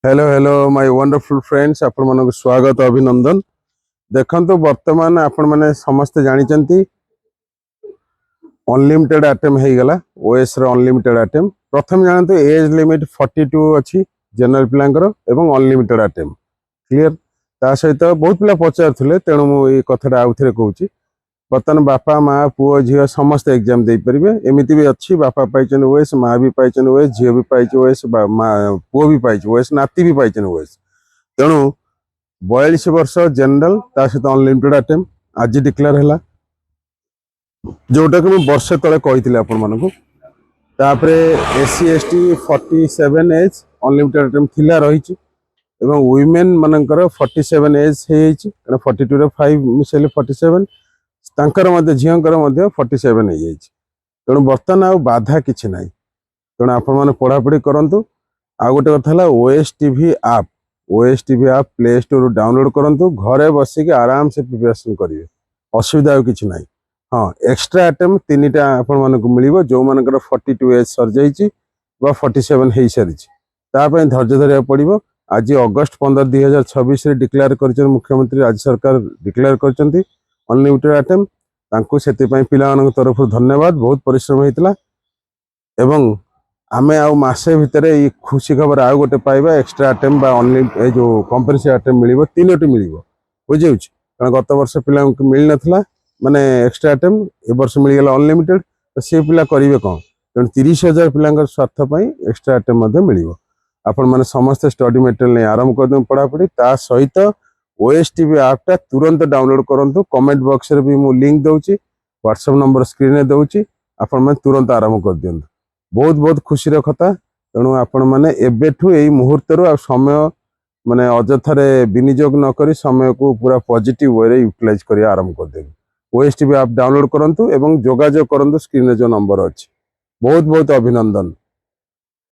Hello hello my wonderful friends आपण मानक स्वागत अभिनंदन। देखंतु वर्तमान आपण माने समस्त जानिचंती अनलिमिटेड आइटम हे गला ओएस रो अनलिमिटेड आइटम। प्रथम जानते एज लिमिट 42 अछि जनरल पिलांकर एवं अनलिमिटेड आइटम क्लियर। ता सहित बहुत पिला पचारथुले तेणु मु ए कथाटा आउथरे कहूची। बर्तमान बापा माँ पुओ झील समस्त एग्जाम दे पारे। एमती भी अच्छी बापा पाइछन ओएस, माँ भी पाइछन ओएस, झील भी पाइछ ओएस, पुओ भी पाइछ ओएस, नाती भी पाइछन ओएस। तेणु 42 वर्ष जनरल ता सहित अनलिमिटेड आइटम आज डिक्लेयर हैला, जोटा कि मैं वर्षे तले कही आपण मानकु। तापरे SC ST 47 as unlimited item थिला रहिछि एवं वुमेन मानकर 47 एज हे हिछि, 42 रे 5 मिसेले 47 तांकर मध्य झींकर मध्य 47 हो जाइए। तेणु बर्तमान आ बाधा किसी ना। तेणु आपण मैंने पढ़ापढ़ी करूँ। आ गोटे कथा ओएस टीवी आप प्ले स्टोर डाउनलोड करूँ, घरे बसिक आराम से प्रिपरेशन करेंगे, असुविधा किसी ना। हाँ, एक्स्ट्रा आइटम 3टा आपण मानक मिल जो मानकर 42 एज सर जाइए 47 हो सारी धैर्य धरिया पड़ो। आज अगस्ट 15 2026 डिक्लेयर कर मुख्यमंत्री राज्य सरकार डिक्लेयर कर अनलिमिटेड आइटम तांको सेतिपई पिलाମାନଙ୍କ तरफ धन्यवाद। बहुत परिश्रम होइतला एवं आमे आ मासे भितरे ई खुशी खबर आ गोटे पाइबा एक्स्ट्रा आइटम बा अनलिमिटेड जो कंपनसेट आइटम मिलिबो, तीनोटी मिलिबो बुझिउछ। कारण गत वर्ष पिलांको मिल नथला माने एक्स्ट्रा आइटम, ए वर्ष मिल गेला अनलिमिटेड। तो से पिला करिवे कोन, तेणु 30,000 पिलांकर स्वार्थ पई एक्स्ट्रा आइटम मध्ये मिलिबो। आपण माने समस्त स्टडी मटेरियल नै आरंभ कर दम पढ़ा पड़ी। ता सहित ओएस टीवी ऐप तुरंत डाउनलोड करूँ। कमेंट बॉक्स रे भी मु लिंक दउची, व्हाट्सएप नंबर स्क्रीन में दउची, आपण माने तुरंत आरंभ कर दियंतु। बहुत बहुत खुशी र कथा। तेणु आपण माने एबेठु एई मुहूर्त आ समय माने अजथारे विनियोग न करी समय को पूरा पॉजिटिव वे रे यूटिलाइज करी आरंभ कर देबे। ओएस टीवी ऐप डाउनलोड करूँ एवं जोगाजोग करूँ, स्क्रीन रे जो नंबर अछि। बहुत बहुत अभिनंदन।